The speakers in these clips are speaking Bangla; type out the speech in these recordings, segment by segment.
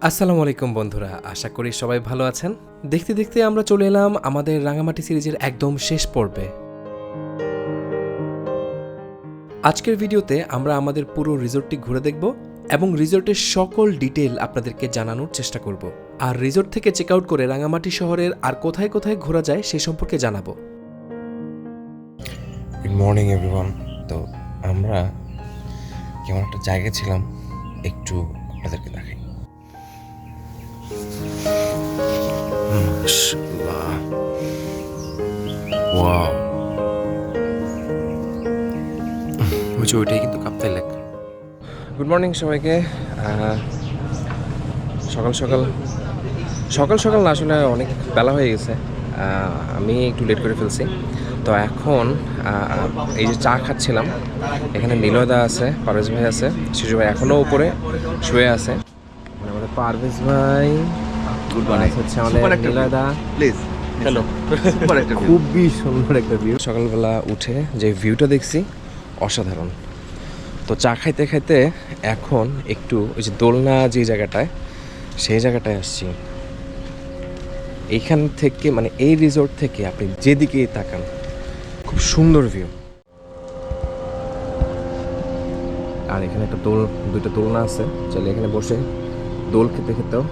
আসসালামু আলাইকুম বন্ধুরা, আশা করি সবাই ভালো আছেন। দেখতে দেখতে আমরা চলে এলাম আমাদের রাঙামাটি সিরিজের একদম শেষ পর্বে। আজকের ভিডিওতে আমরা আমাদের পুরো রিসোর্টটি ঘুরে দেখব এবং রিসোর্টের সকল ডিটেল আপনাদেরকে জানানোর চেষ্টা করব। আর রিসোর্ট থেকে চেক আউট করে রাঙামাটি শহরের আর কোথায় কোথায় ঘোরা যায় সে সম্পর্কে জানাবো। Good morning everyone. তো আমরা কেমন একটা জায়গায় ছিলাম, একটু আপনাদেরকে দেখাই। মাশাআল্লাহ, ওয়াও, ওইটাই কিন্তু কাপ্তাই লেক। গুড মর্নিং সবাইকে। সকাল সকাল না, আসলে অনেক বেলা হয়ে গেছে, আমি একটু লেট করে ফেলছি। তো এখন এই যে চা খাচ্ছিলাম, এখানে নীলয়দা আছে, পারভেজ ভাই আছে, সিজু ভাই এখনও উপরে শুয়ে আছে। আমাদের পারভেজ ভাই, গুড মর্নিং, হচ্ছে আমাদের নীলয়দা। Please hello. খুবই সুন্দর একটা ভিউ। সকালবেলা উঠে যে ভিউটা দেখছি অসাধারণ। তো চা খাইতে খাইতে এখন একটু ওই যে দোলনা যে জায়গাটায়, সেই জায়গাটায় আসছি। এইখান থেকে মানে এই রিসোর্ট থেকে আপনি যেদিকেই তাকান খুব সুন্দর ভিউ। আর এখানে একটা দুইটা দোলনা আছে, চাইলে এখানে বসে দোল খেতে খেতেও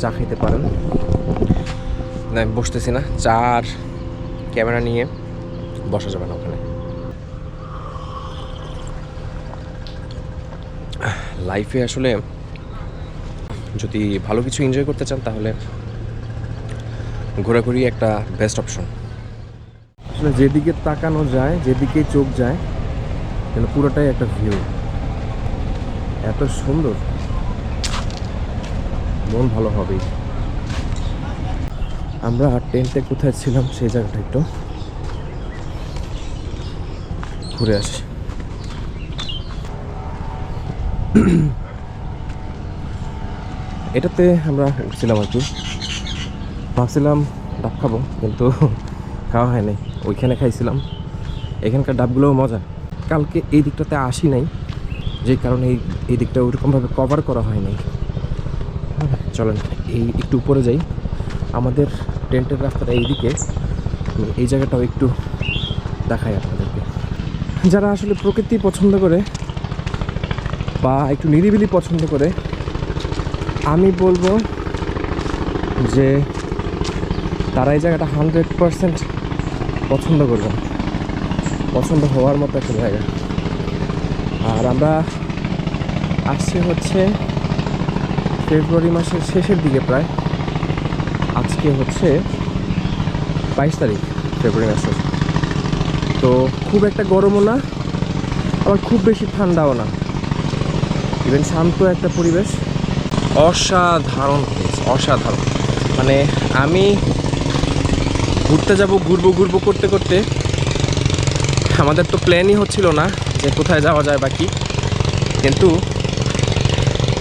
চা খাইতে পারেন। না, আমি বসতেছি না, চা আর ক্যামেরা নিয়ে বসা যাবে না ওখানে। লাইফে আসলে যদি ভালো কিছু এনজয় করতে চান তাহলে ঘোরাঘুরি একটা বেস্ট অপশন। আসলে যেদিকে তাকানো যায়, যেদিকে চোখ যায়, যেন পুরোটাই একটা ভিউ, এত সুন্দর, মন ভালো হবেই। আমরা টেন্টে কোথায় ছিলাম সেই জায়গাটা একটু ঘুরে আসি। এটাতে আমরা উঠছিলাম আর কি, ভাবছিলাম ডাব খাবো, কিন্তু খাওয়া হয় নাই। ওইখানে খাইছিলাম, এখানকার ডাবগুলোও মজা। কালকে এই দিকটাতে আসি নাই, যে কারণে এই দিকটা ওইরকমভাবে কভার করা হয় নাই। চলেন এই একটু উপরে যাই। আমাদের টেন্টের রাস্তাটা এইদিকে, এই জায়গাটাও একটু দেখাই আপনাদেরকে। যারা আসলে প্রকৃতি পছন্দ করে বা একটু নিরিবিলি পছন্দ করে, আমি বলবো যে তারা এই জায়গাটা 100% পছন্দ করবেন, পছন্দ হওয়ার মতো একটা জায়গা। আর আমরা আসছি হচ্ছে ফেব্রুয়ারি মাসের শেষের দিকে, প্রায় আজকে হচ্ছে 22 তারিখ ফেব্রুয়ারি মাসের। তো খুব একটা গরমও না, আবার খুব বেশি ঠান্ডাও না, ইভেন শান্ত একটা পরিবেশ। অসাধারণ অসাধারণ। মানে আমি ঘুরতে যাব, ঘুরবো করতে করতে আমাদের তো প্ল্যানই হচ্ছিল না যে কোথায় যাওয়া যায় বাকি, কিন্তু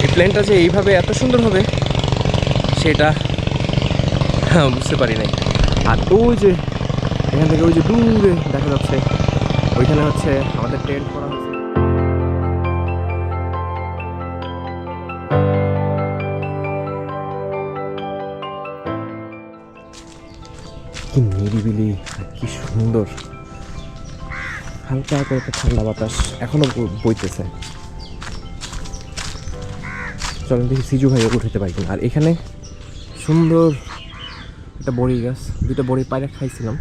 এই প্ল্যানটা যে এইভাবে এত সুন্দর হবে সেটা বুঝতে পারি নাই। আর ওই যে এখান থেকে ওই যে দূরে দেখা যাচ্ছে, ওইখানে হচ্ছে আমাদের টেন্ট করা হচ্ছে। কি নিরিবিলি, কি সুন্দর, হালকা করে একটা ঠান্ডা বাতাস এখনো বইতেছে। চলেন দেখি সিজু ভাইও উঠাতে পারি কিনা। আর এখানে সুন্দর একটা বড়ি গাছ, দুইটা বড়ি পায়রা খাইছিলাম,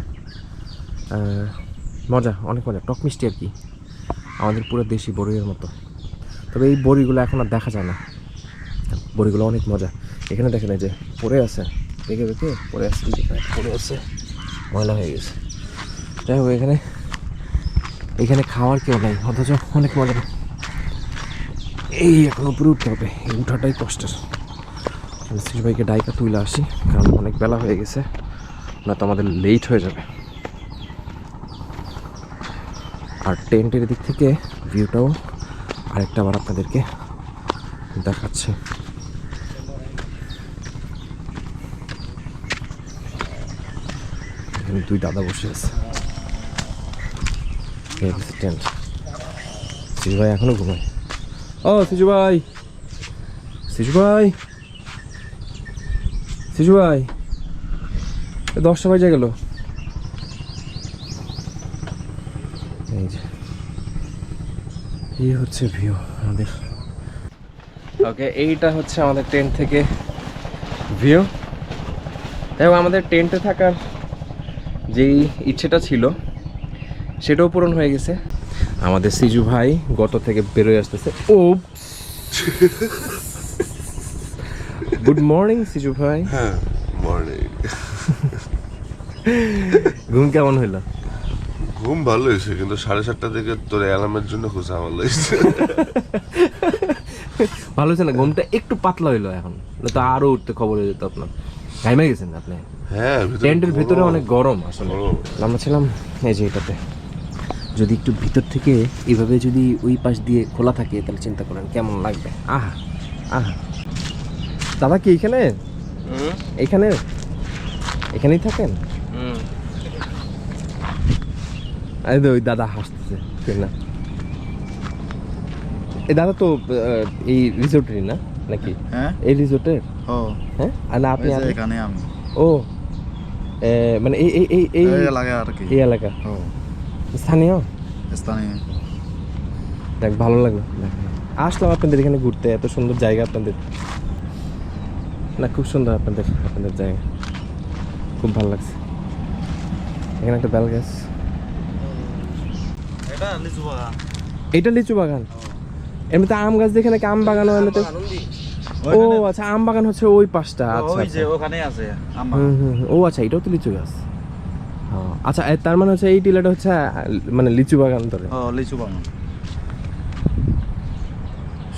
মজা, অনেক মজা, টক মিষ্টি আর কি, আমাদের পুরো দেশি বড়ির মতো। তবে এই বড়িগুলো এখন আর দেখা যায় না, বড়িগুলো অনেক মজা। এখানে দেখেন এই যে পড়ে আছে, দেখে দেখে পড়ে আছে, পড়ে আছে, ময়লা হয়ে গেছে। যাই হোক, এখানে খাওয়ার কেউ নেই, অথচ অনেক মজা। এই এখন উপরে উঠতে হবে, এই উঠাটাই কষ্টের। সিজু ভাইকে ডাইকা তুলে আসি, কারণ অনেক বেলা হয়ে গেছে, না তো আমাদের লেট হয়ে যাবে। আর টেন্টের দিক থেকে ভিউটাও আরেকটা বার আপনাদেরকে দেখাচ্ছে। দুই দাদা বসে আছে, টেন্ট। সিজু ভাই এখনো ঘুমায়। ও সিজু ভাই, সিজু ভাই 10টা বাজে গেল। এই যে এই হচ্ছে ভিউ আমাদের। ওকে, এইটা হচ্ছে আমাদের টেন্ট থেকে ভিউ। এবং আমাদের টেন্টে থাকার যেই ইচ্ছেটা ছিল সেটাও পূরণ হয়ে গেছে। আমাদের সিজু ভাই গত থেকে বেরোয় আসতেছে। ও গুড মর্নিং সিজু ভাই। হ্যাঁ, মর্নিং। ঘুম কেমন হইলো? ঘুম ভালো হয়েছে, কিন্তু 7:30 থেকে তোর অ্যালার্মের জন্য খুব ঝামেলা হয়েছে। ভালো হয়েছে না? ঘুমটা একটু পাতলা হইলো এখন, না তো আরো উঠতে খবর হয়ে যেত আপনার। ঘাইমে গেছেন আপনি? হ্যাঁ, টেন্টের ভিতরে অনেক গরম আসলে। গরম। আমরা ছিলাম এই যে এটাতে। যদি একটু ভিতর থেকে এইভাবে যদি ওই পাশ দিয়ে খোলা থাকে তাহলে চিন্তা করেন কেমন লাগবে। আহা আহা। দাদা কি এইখানে? এইখানে এখানেই থাকেন? এই তো ওই দাদা হাসতেছে না। এই দাদা তো এই রিসোর্টেরই না নাকি? হ্যাঁ, এই রিসোর্টের? ও হ্যাঁ, আর না আপনি? এই যে এখানে আমি ও মানে এই এই এই এই এই এলাকায় আর কি। এই এলাকা ও স্থানীয়? স্থানীয়। দেখ ভালো লাগলো, আসলাম আপনাদের এখানে ঘুরতে। এত সুন্দর জায়গা আপনাদের, না খুব সুন্দর আপনাদের জায়গা, খুব ভালো লাগছে। এখানে একটা বেল গাছ, এটা লিচু বাগান। এটা লিচু বাগান। এমনিতে আম গাছ দেখে নাকি আম বাগানও এমনিতে? ও আচ্ছা, আম বাগান হচ্ছে ওই পাশটা। আচ্ছা ওই যে ওখানে আছে আমার। ও আচ্ছা, এটাও তো লিচু গাছ। আচ্ছা, তার মানে হচ্ছে এই টিলাটা হচ্ছে মানে লিচু বাগান ধরে। ও লিচু বাগান।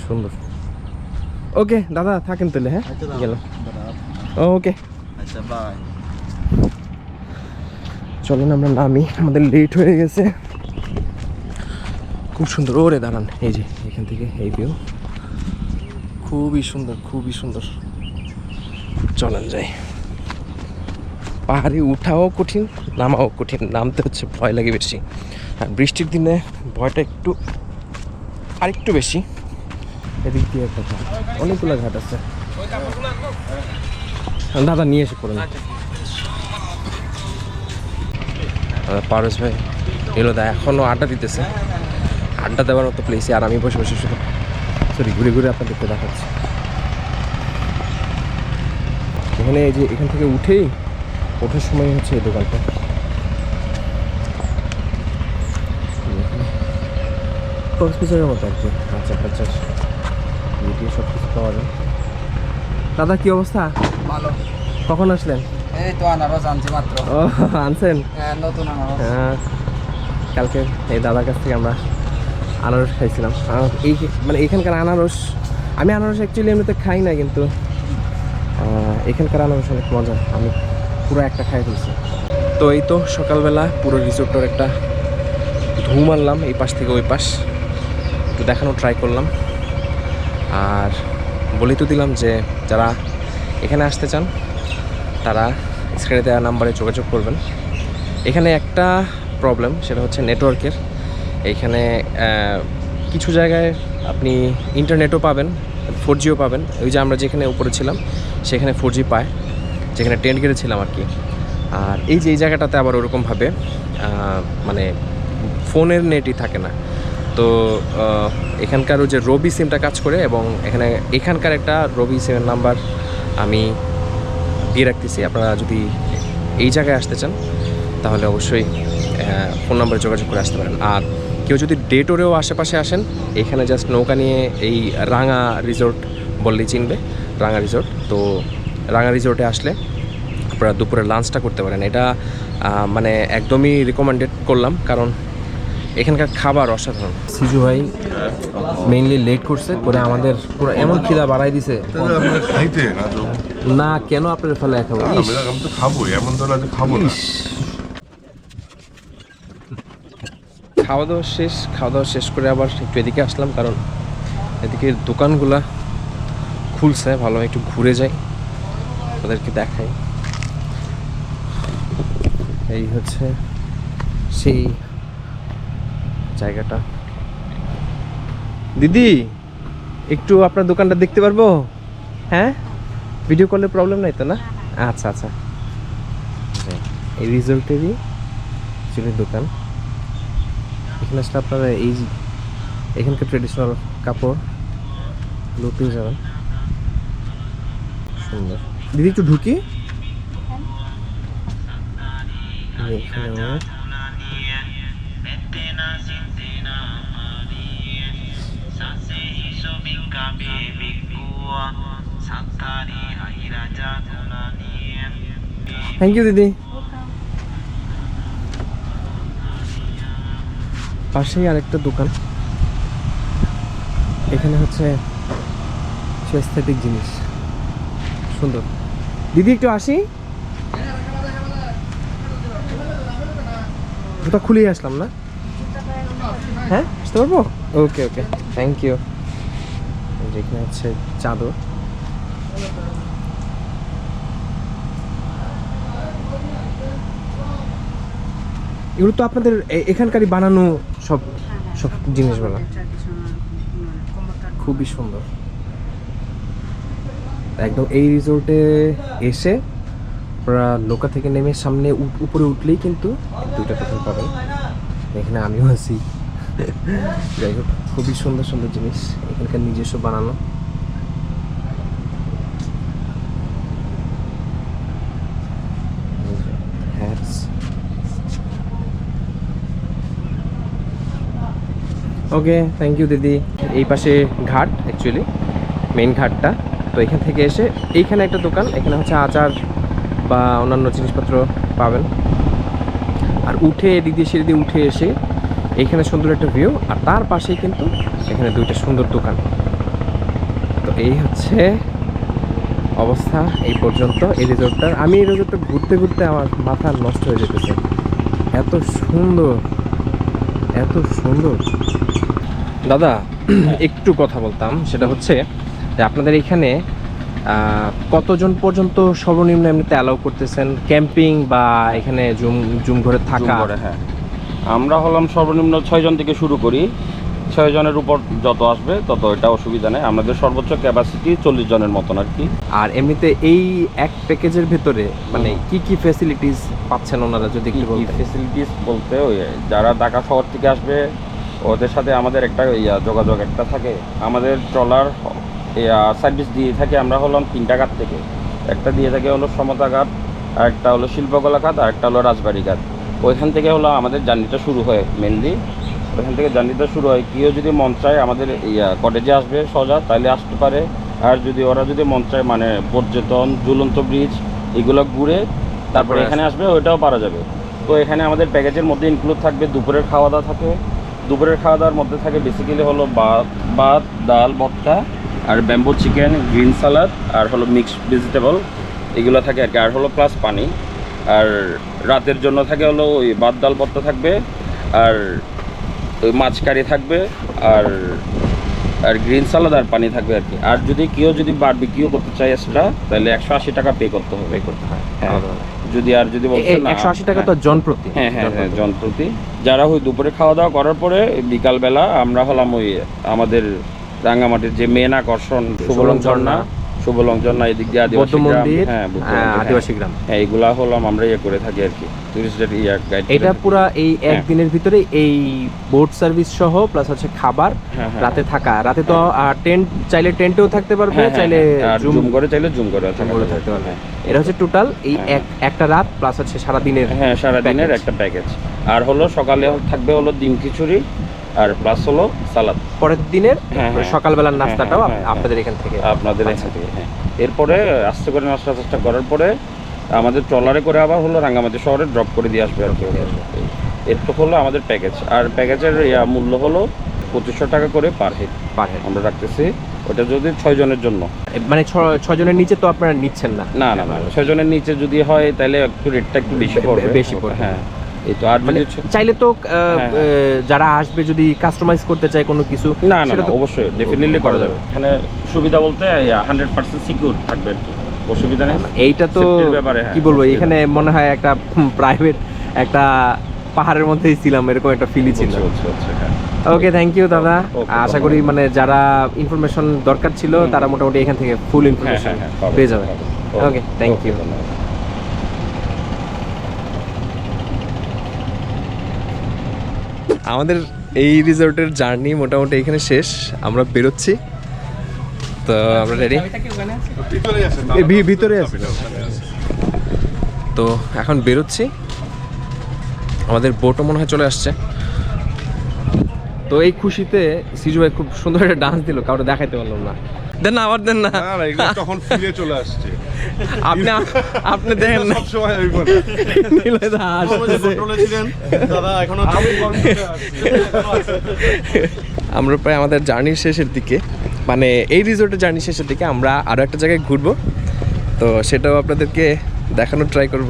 সুন্দর। ওকে দাদা, থাকেন তাহলে। হ্যাঁ, গেলাম। ওকে, আচ্ছা, বাই। চলেন আমরা নামি, আমাদের লেট হয়ে গেছে। খুব সুন্দর। ওরে দাঁড়ান, এই যে এখান থেকে এই ভিউ খুবই সুন্দর, খুবই সুন্দর। চলেন যাই। পাহাড়ে উঠাও কঠিন, নামাও কঠিন। নামতে হচ্ছে ভয় লাগে বেশি, আর বৃষ্টির দিনে ভয়টা আরেকটু বেশি। এদিক দিয়ে একটা ঘাট, অনেকগুলো ঘাট আছে। দাদা নিয়ে এসে পড়েন। পারস ভাই এলো দা, এখনও আড্ডা দিতেছে। আড্ডা দেওয়ার মতো প্লেসে, আর আমি বসে বসে শুধু ঘুরে ঘুরে আপনাদেরকে দেখাচ্ছি। এখানে এই যে এখান থেকে ওঠার সময় হচ্ছে এই দোকানটা। কক্সবাজারের মতো আর কি, আচার দিয়ে সব কিছু পাওয়া যায়। দাদা কি অবস্থা? ভালো। কখন আসলেন? এই তো আনারস আনছি মাত্র। ও আনছেন? হ্যাঁ, নতুন আনারস। কালকে এই দাদার কাছ থেকে আমরা আনারস খাইছিলাম। এই মানে এখানকার আনারস, আমি আনারস অ্যাকচুয়ালি এমনিতে খাই না, কিন্তু এখানকার আনারস অনেক মজা। আমি পুরো একটা খাই ফেলছি। তো এই তো সকালবেলা পুরো রিসোর্টটার একটা ধুম মারলাম, এই পাশ থেকে ওই পাশ একটু দেখানো ট্রাই করলাম। আর বলেই তো দিলাম যে যারা এখানে আসতে চান তারা স্ক্রিনে দেওয়া নাম্বারে যোগাযোগ করবেন। এখানে একটা প্রবলেম, সেটা হচ্ছে নেটওয়ার্কের। এইখানে কিছু জায়গায় আপনি ইন্টারনেটও পাবেন, 4Gও পাবেন। ওই যে আমরা যেখানে উপরে ছিলাম সেখানে 4G পায়, যেখানে টেন্ট গেড়েছিলাম আর কি। আর এই যে এই জায়গাটাতে আবার ওরকমভাবে মানে ফোনের নেটই থাকে না। তো এখানকার ওই যে রবি সিমটা কাজ করে, এবং এখানকার একটা রবি সিমের নাম্বার আমি দিয়ে রাখতেছি। আপনারা যদি এই জায়গায় আসতে চান তাহলে অবশ্যই ফোন নাম্বারে যোগাযোগ করে আসতে পারেন। আর কেউ যদি ডে টোরেও আশেপাশে আসেন, এখানে জাস্ট নৌকা নিয়ে এই রাঙা রিসোর্ট বললেই চিনবে, রাঙা রিসোর্ট। তো রাঙা রিসোর্টে আসলে আপনারা দুপুরে লাঞ্চটা করতে পারেন। এটা মানে একদমই রিকমেন্ডেড করলাম, কারণ এখানকার খাবার অসাধারণ। সিজু ভাই মেইনলি লেট করছে করে আমাদের পুরো এমন খিদা বাড়াই দিছে। খাইতে না তো, না কেন আপনার ফেলে খাবো? আমি তো খাবোই, এমন তো না যে খাবো না। খাওয়া দাওয়া শেষ করে আবার একটু এদিকে আসলাম, কারণ এদিকে দোকানগুলা খুলছে। ভালো একটু ঘুরে যাই, ওদেরকে দেখাই। এই হচ্ছে সেই জায়গাটা। দিদি একটু আপনার দোকানটা দেখতে পারবো? হ্যাঁ, ভিডিও কলের প্রবলেম নাই তো? না আচ্ছা আচ্ছা, এই রিসোর্টেরই চুলের দোকান। এখানে আসলে আপনারা এখানকার ট্রেডিশনাল কাপড় গুলো পেয়ে যাবেন। সুন্দর। দিদি একটু ঢুকি এখানে। থ্যাংক ইউ দিদি। পাশেই আরেকটা দোকান, এখানে হচ্ছে এস্থেটিক জিনিস সুন্দর। দিদি একটু আসি, জুতা খুলেই আসলাম না? হ্যাঁ আসতে পারবো? ওকে ওকে, থ্যাংক ইউ। যেখানে হচ্ছে চাদর, এগুলো তো আপনাদের এখানকারই বানানো সব সব জিনিসগুলো খুবই সুন্দর। একদম এই রিসোর্টে এসে আপনারা নৌকা থেকে নেমে সামনে উপরে উঠলেই কিন্তু দুইটা দোকান পাবেন। এখানে আমিও আছি। যাই হোক, খুবই সুন্দর সুন্দর জিনিস এখানকার নিজস্ব বানানো। হ্যাটস, ওকে থ্যাংক ইউ দিদি। এই পাশে ঘাট, অ্যাকচুয়ালি মেইন ঘাটটা। তো এখান থেকে এসে এইখানে একটা দোকান, এখানে হচ্ছে আচার বা অন্যান্য জিনিসপত্র পাবেন। আর উঠে এদিক দিয়ে সিঁড়ি দিয়ে উঠে এসে এইখানে সুন্দর একটা ভিউ, আর তার পাশেই কিন্তু এখানে দুইটা সুন্দর দোকান। তো এই হচ্ছে অবস্থা এই পর্যন্ত এই রিসোর্টটার। আমি এই রিসোর্টটা ঘুরতে ঘুরতে আমার মাথা নষ্ট হয়ে যেতেছে, এত সুন্দর এত সুন্দর। দাদা একটু কথা বলতাম, সেটা হচ্ছে যে আপনাদের এখানে কতজন পর্যন্ত সর্বনিম্ন এমনিতে অ্যালাউ করতেছেন ক্যাম্পিং বা এখানে জুম ঘরে থাকা? হ্যাঁ, আমরা হলাম সর্বনিম্ন 6 জন থেকে শুরু করি। 6 জনের উপর যত আসবে তত এটা অসুবিধা নেই। আমাদের সর্বোচ্চ ক্যাপাসিটি 40 জনের মতন আর কি। আর এমনিতে এই এক প্যাকেজের ভেতরে মানে কি কি ফ্যাসিলিটিস পাচ্ছেন ওনারা, যদি একটু বলতেন? ফেসিলিটিস বলতে ওই যারা ঢাকা শহর থেকে আসবে ওদের সাথে আমাদের একটা যোগাযোগ একটা থাকে। আমাদের ট্রলার সার্ভিস দিয়ে থাকি আমরা হলাম 3টা ঘাট থেকে। একটা দিয়ে থাকে হলো সমতা ঘাট, আর একটা হলো শিল্পকলা ঘাট, আর একটা হলো রাজবাড়ি ঘাট। ওইখান থেকে হলো আমাদের জার্নিটা শুরু হয় মেনলি। ওইখান থেকে জার্নিটা শুরু হয়। কেউ যদি মন চায় আমাদের কটেজে আসবে সোজা, তাহলে আসতে পারে। আর যদি ওরা যদি মন চায় মানে পর্যটন, ঝুলন্ত ব্রিজ এগুলো ঘুরে তারপরে এখানে আসবে, ওইটাও পারা যাবে। তো এখানে আমাদের প্যাকেজের মধ্যে ইনক্লুড থাকবে দুপুরের খাওয়া দাওয়া থাকে। দুপুরের খাওয়া দাওয়ার মধ্যে থাকে বেসিক্যালি হলো ভাত, ডাল, ভর্তা, আর ব্যাম্বো চিকেন, গ্রিন সালাদ, আর হলো মিক্সড ভেজিটেবল এগুলো থাকে আর কি। আর হলো প্লাস পানি। আর রাতের জন্য থাকে হলো ওই ভাত, ডাল, ভর্তা থাকবে, আর ওই মাছ কারি থাকবে, আর গ্রিন সালাদ আর পানি থাকবে আর কি। আর যদি কেউ বারবিকিউ করতে চায় এক্সট্রা, তাহলে 180 টাকা পে করতে হবে। হ্যাঁ, যদি বলছেন না 180 টাকা তো জন প্রতি। হ্যাঁ হ্যাঁ হ্যাঁ, জন প্রতি। যারা ওই দুপুরে খাওয়া দাওয়া করার পরে বিকালবেলা আমরা হলাম ওই আমাদের রাঙ্গামাটির যে মেন আকর্ষণ শুভলং ঝর্ণা, এদিক দিয়ে আদিবাসী গ্রাম, আদিবাসী গ্রাম, হ্যাঁ এগুলা হলাম আমরা করে থাকি আর কি, টুরিস্টদের গাইড। এটা পুরো এই একদিনের ভিতরে এই বোট সার্ভিস সহ প্লাস হচ্ছে খাবার, রাতে থাকা। রাতে তো টেন্ট চাইলে টেন্টেও থাকতে পারবে, চাইলে জুম করে চাইলে জুম করে থাকতে পারবে। এটা হচ্ছে টোটাল এই একটা রাত প্লাস হচ্ছে সারাদিনের। হ্যাঁ, সারাদিনের একটা প্যাকেজ। আর হলো সকালে থাকবে হলো ডিম খিচুড়ি আর প্লাস হলো সালাদ। পরের দিনের সকালবেলার নাস্তাটাও আপনাদের এখান থেকে। হ্যাঁ। এরপরে আস্তে করে নাস্তা করার পরে আমাদের ট্রলারে করে আবার হলো রাঙ্গামাটি শহরে ড্রপ করে দিয়ে আসবে আর কি। এরপর হলো আমাদের প্যাকেজ। আর প্যাকেজের মূল্য হলো 2500 টাকা করে পার হেড আমরা রাখতেছি। ওটা যদি 6 জনের জন্য, মানে 6 জনের নিচে তো আপনারা নিচ্ছেন না? না 6 জনের নিচে যদি হয় তাহলে একটু রেটটা একটু বেশি পড়বে। হ্যাঁ, এই তো। আর মানে চাইলে তো যারা আসবে যদি কাস্টমাইজ করতে চায় কোনো কিছু, না অবশ্যই ডেফিনেটলি করা যাবে। এখানে সুবিধা বলতে 100% সিকিউর থাকবে আর কি, অসুবিধা নেই। এইটা তো কি বলবো, এখানে মনে হয় একটা প্রাইভেট একটা পাহাড়ের মধ্যেই ছিলাম, এরকম একটা ফিলই ছিল। ওকে, থ্যাংক ইউ দাদা। আশা করি মানে যারা ইনফরমেশন দরকার ছিল তারা মোটামুটি এখান থেকে ফুল ইনফরমেশন পেয়ে যাবে। ওকে, থ্যাংক ইউ। আমাদের এই রিসোর্টের জার্নি মোটামুটি এখানে শেষ, আমরা বেরোচ্ছি। তো আমরা রেডি, ভিতরে আছে। তো এখন বেরোচ্ছি, আমাদের বোটও মনে হয় চলে আসছে। তো এই খুশিতে সিজু ভাই খুব সুন্দর একটা ডান্স দিল, কাউকে দেখাইতে পারলাম না। দেন না, আবার দেন না। তখন ফিরে চলে আসছে। আপনি আপনি দেখেন না, সবসময় ওই বলে। দাদা এখনো আমরা প্রায় আমাদের জার্নির শেষের দিকে, মানে এই রিসোর্টের জার্নি শেষের দিকে। আমরা আরও একটা জায়গায় ঘুরবো, তো সেটাও আপনাদেরকে দেখানোর ট্রাই করব।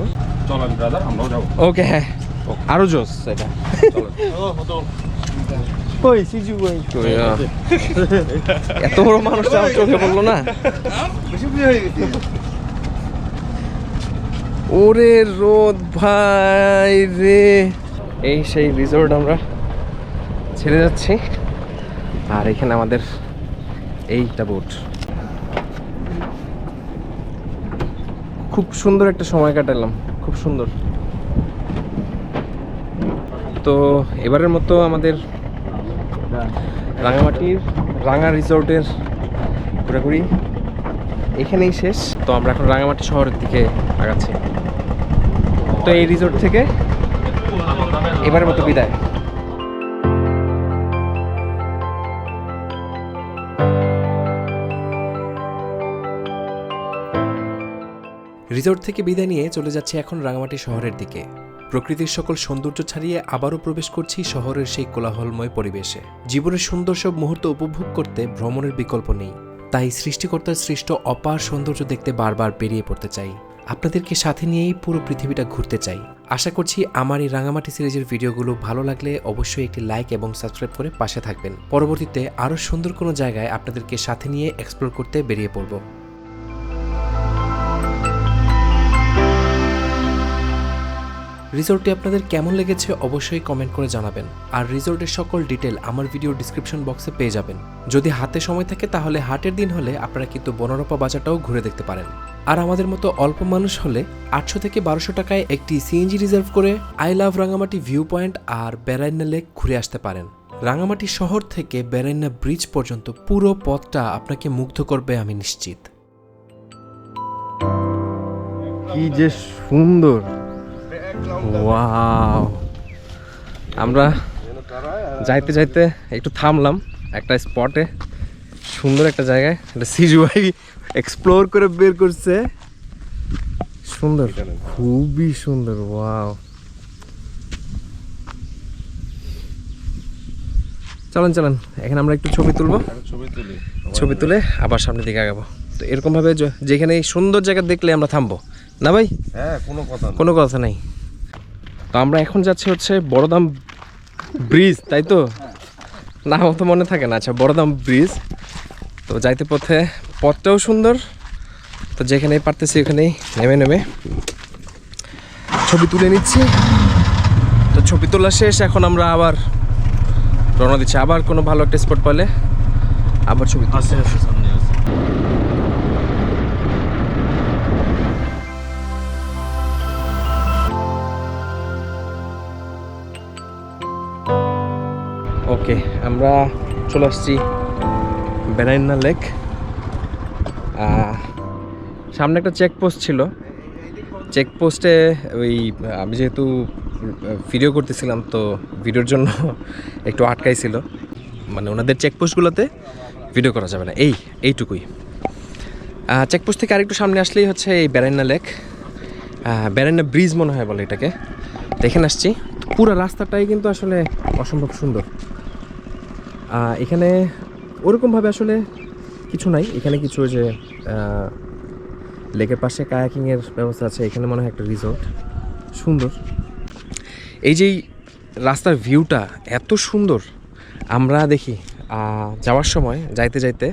চলেন ব্রাদার, আমরাও যাবো। ওকে, হ্যাঁ, আরও জোস এটা। কই সিজু ভাই, কই এত বড় মানুষটা আমার চোখে পড়লো না। ওরে রোদ ভাই রে, এই সেই রিসোর্ট আমরা ছেড়ে যাচ্ছি। আর এখানে আমাদের এইটা বোট। খুব সুন্দর একটা সময় কাটালাম, খুব সুন্দর। তো এবারের মতো আমাদের রাঙামাটির রাঙা রিসোর্টের ঘোরাঘুরি এখানেই শেষ। তো আমরা এখন রাঙামাটি শহরের দিকে আগাচ্ছি। তো এই রিসোর্ট থেকে এবারের মতো বিদায়। রিসোর্ট থেকে বিদায় নিয়ে চলে যাচ্ছে এখন রাঙামাটি শহরের দিকে। প্রকৃতির সকল সৌন্দর্য ছাড়িয়ে আবারও প্রবেশ করছি শহরের সেই কোলাহলময় পরিবেশে। জীবনের সুন্দর সব মুহূর্ত উপভোগ করতে ভ্রমণের বিকল্প নেই, তাই সৃষ্টিকর্তার সৃষ্ট অপার সৌন্দর্য দেখতে বারবার বেরিয়ে পড়তে চাই। আপনাদেরকে সাথে নিয়েই পুরো পৃথিবীটা ঘুরতে চাই। আশা করছি আমার এই রাঙামাটি সিরিজের ভিডিওগুলো ভালো লাগলে অবশ্যই একটি লাইক এবং সাবস্ক্রাইব করে পাশে থাকবেন। পরবর্তীতে আরও সুন্দর কোনো জায়গায় আপনাদেরকে সাথে নিয়ে এক্সপ্লোর করতে বেরিয়ে পড়ব। রিসোর্টটি আপনাদের কেমন লেগেছে অবশ্যই কমেন্ট করে জানাবেন। আর রিসোর্টের সকল ডিটেল আমার ভিডিও ডিসক্রিপশন বক্সে পেয়ে যাবেন। যদি হাতে সময় থাকে তাহলে হাটের দিন হলে আপনারা কিন্তু বনরপা বাজারটাও ঘুরে দেখতে পারেন। আর আমাদের মতো অল্প মানুষ হলে 800 থেকে 1200 টাকায় একটি সিএনজি রিজার্ভ করে I love Rangamati view point আর বেরাইন্না লেক ঘুরে আসতে পারেন। রাঙামাটি শহর থেকে বেরাইন্না ব্রিজ পর্যন্ত পুরো পথটা আপনাকে মুগ্ধ করবে আমি নিশ্চিত। কি যে সুন্দর, ওয়াও। আমরা যাইতে যাইতে একটু থামলাম একটা স্পটে, সুন্দর একটা জায়গায়। এটা সিজু ভাই এক্সপ্লোর করে বের করছে, সুন্দর, খুবই সুন্দর, ওয়াও। চলেন চলেন, এখানে আমরা একটু ছবি তুলবো, ছবি তুলে আবার সামনের দিকে আগাবো। তো এরকম ভাবে যেখানে সুন্দর জায়গা দেখলে আমরা থামবো না ভাই? হ্যাঁ, কোনো কথা নেই। তো আমরা এখন যাচ্ছি হচ্ছে বড়দাম ব্রিজ, তাই তো? নাম তো মনে থাকে না। আচ্ছা, বড়দাম ব্রিজ। তো যাইতে পথে পথটাও সুন্দর, তো যেখানেই পারতেছি ওখানেই নেমে নেমে ছবি তুলে নিচ্ছি। তো ছবি তোলা শেষ, এখন আমরা আবার রওনা দিচ্ছি। আবার কোনো ভালো একটা স্পট পেলে আবার ছবি তুলছি। সামনে আছে। ওকে, আমরা চলে আসছি বেরাইন্না লেক। সামনে একটা চেকপোস্ট ছিল, চেকপোস্টে ওই আমি যেহেতু ভিডিও করতেছিলাম তো ভিডিওর জন্য একটু আটকাইছিল, মানে ওনাদের চেকপোস্টগুলোতে ভিডিও করা যাবে না, এইটুকুই। চেকপোস্ট থেকে আরেকটু সামনে আসলেই হচ্ছে এই বেরাইন্না লেক, বেরাইন্না ব্রিজ মনে হয় বলে এটাকে। দেখেন আসছি, পুরো রাস্তাটাই কিন্তু আসলে অসম্ভব সুন্দর। এখানে ওরকমভাবে আসলে কিছু নাই, এখানে কিছু যে লেকের পাশে কায়াকিংয়ের ব্যবস্থা আছে। এখানে মনে হয় একটা রিসোর্ট, সুন্দর। এই যে রাস্তার ভিউটা এত সুন্দর। আমরা দেখি যাওয়ার সময় যাইতে যাইতে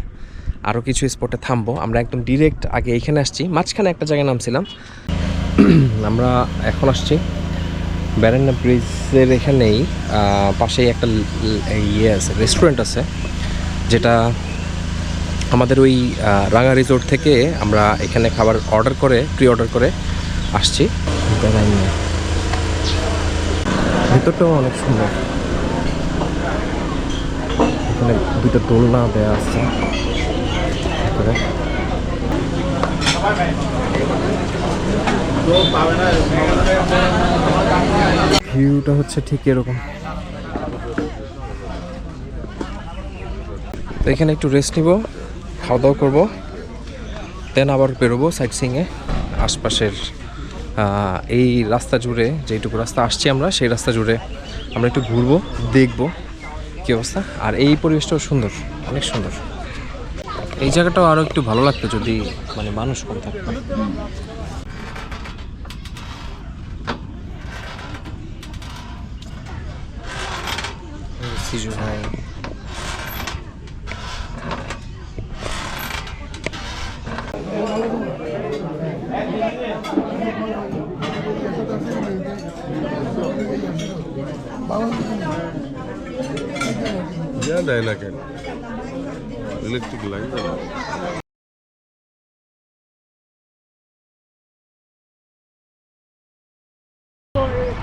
আরও কিছু স্পটে থামবো। আমরা একদম ডিরেক্ট আগে এইখানে আসছি, মাঝখানে একটা জায়গায় নামছিলাম। আমরা এখন আসছি বেরাইন্না ব্রিজের এখানেই পাশেই একটা ইয়ে আছে, রেস্টুরেন্ট আছে, যেটা আমাদের ওই রাঙা রিসোর্ট থেকে আমরা এখানে খাবার প্রি অর্ডার করে আসছি। ভিতরটাও অনেক সুন্দর, এখানে দুটো দোলনা দেওয়া আছে। ভিউটা হচ্ছে ঠিক এরকম। তো এখানে একটু রেস্ট নিব, খাওয়া দাওয়া করবো, দেন আবার বেরোবো সাইট সিইংয়ে। আশপাশের এই রাস্তা জুড়ে, যেটুকু রাস্তা আসছি আমরা সেই রাস্তা জুড়ে আমরা একটু ঘুরবো, দেখবো কী অবস্থা। আর এই পরিবেশটাও সুন্দর, অনেক সুন্দর। এই জায়গাটাও আরও একটু ভালো লাগতো যদি মানে মানুষ কম থাকতো। সিজু ভাই, দেয় না কেন ইলেকট্রিক লাইন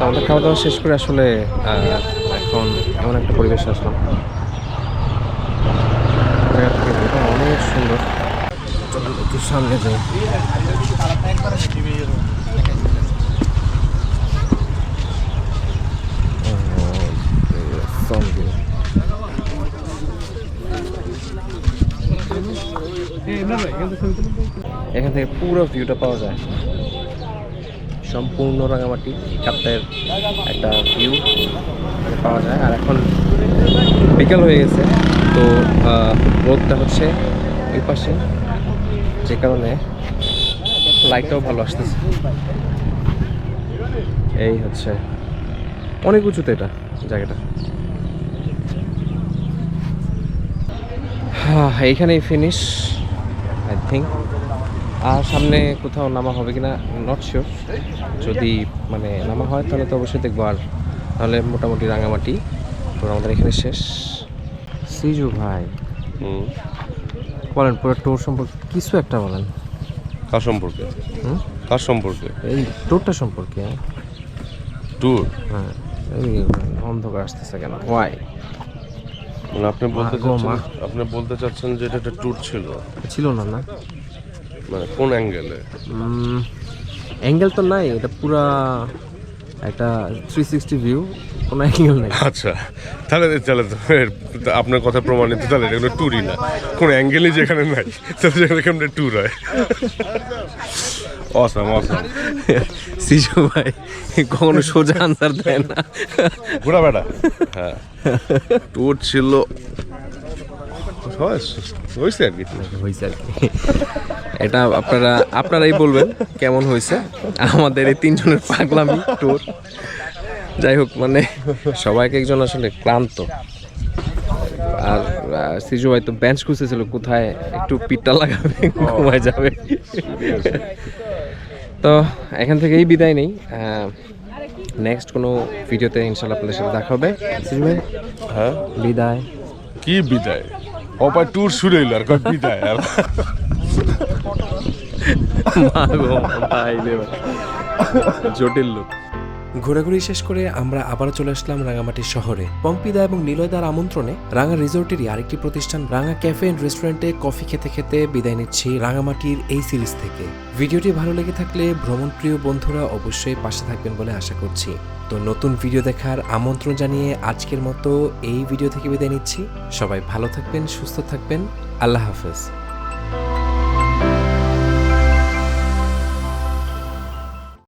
আমাদের খাওয়া দাওয়া শেষ করে আসলে এখন এমন একটা পরিবেশ আসলাম, অনেক সুন্দর। একটু সামনে যাই। এখান থেকে পুরো ভিউটা পাওয়া যায়, সম্পূর্ণ রাঙামাটি কাপ্তায়ের একটা ভিউ পাওয়া যায়। আর এখন বিকাল হয়ে গেছে, তো রোদটা হচ্ছে ওই পাশে, যে কারণে লাইটটাও ভালো আসতেছে। এই হচ্ছে অনেক উঁচুতে এটা জায়গাটা। হ্যাঁ, এইখানেই ফিনিশ আই থিঙ্ক। আর সামনে কোথাও নামা হবে কিনা নট শিওর, যদি মানে নামা হয় তাহলে তো অবশ্যই দেখবো। আর তাহলে মোটামুটি রাঙামাটি তো আমাদের এখানে শেষ। সিজু ভাই বলেন পুরো ট্যুর সম্পর্কে কিছু একটা বলেন। কার সম্পর্কে? কার সম্পর্কে? এই ট্যুরটা সম্পর্কে। ট্যুর? হ্যাঁ, এই অন্ধকার আসতেছে কেন? ওয়াই? মানে আপনি বলতে চাচ্ছেন যে এটা একটা ট্যুর ছিল না না, মানে কোন অ্যাঙ্গেলে? অ্যাঙ্গেল তো নাই, এটা পুরা একটা 360 ভিউ, কোনো অ্যাঙ্গেল নাই। আচ্ছা, তাহলে তো আপনার কথা প্রমাণিত, তাহলে এটা কোনো ট্যুরই না। কোনো অ্যাঙ্গেলই যেখানে নাই তাহলে যেখানে কেমন ট্যুর হয়? অসাম। সিজু ভাই কখনো সোজা আনসার দেয় না, ঘোরা বেড়া। হ্যাঁ, ট্যুর ছিল, হয়েছে আর কি। এটা আপনারাই বলবেন কেমন হয়েছে আমাদের এই তিনজনের পাগলামি ট্যুর। যাই হোক, মানে সবাইকে একজন আসলে ক্লান্ত। আর সিজু ভাই তো বেঞ্চ খুঁজেছিল কোথায় একটু পিঠটা লাগাবে, ঘুমায় যাবে। তো এখান থেকেই বিদায় নেই, নেক্সট কোনো ভিডিওতে ইনশাল্লাহ আপনাদের সাথে দেখা হবে। সিজু ভাই, হ্যাঁ, বিদায়। কি বিদায়? অপায় ট্যুর শুরু হইল আর কয় বিদায়। আর জটিল লোক। ঘোরাঘুরি শেষ করে আমরা আবারও চলে আসলাম রাঙামাটি শহরে। পম্পিদা এবং নিলয়দার আমন্ত্রণে রাঙা রিসোর্টেরই আরেকটি প্রতিষ্ঠান রাঙা ক্যাফে এন্ড রেস্টুরেন্টে কফি খেতে খেতে বিদায় নিচ্ছি রাঙামাটির এই সিরিজ থেকে। ভিডিওটি ভালো লেগে থাকলে ভ্রমণপ্রিয় বন্ধুরা অবশ্যই পাশে থাকবেন বলে আশা করছি। তো নতুন ভিডিও দেখার আমন্ত্রণ জানিয়ে আজকের মতো এই ভিডিও থেকে বিদায় নিচ্ছি। সবাই ভালো থাকবেন, সুস্থ থাকবেন। আল্লাহ হাফেজ।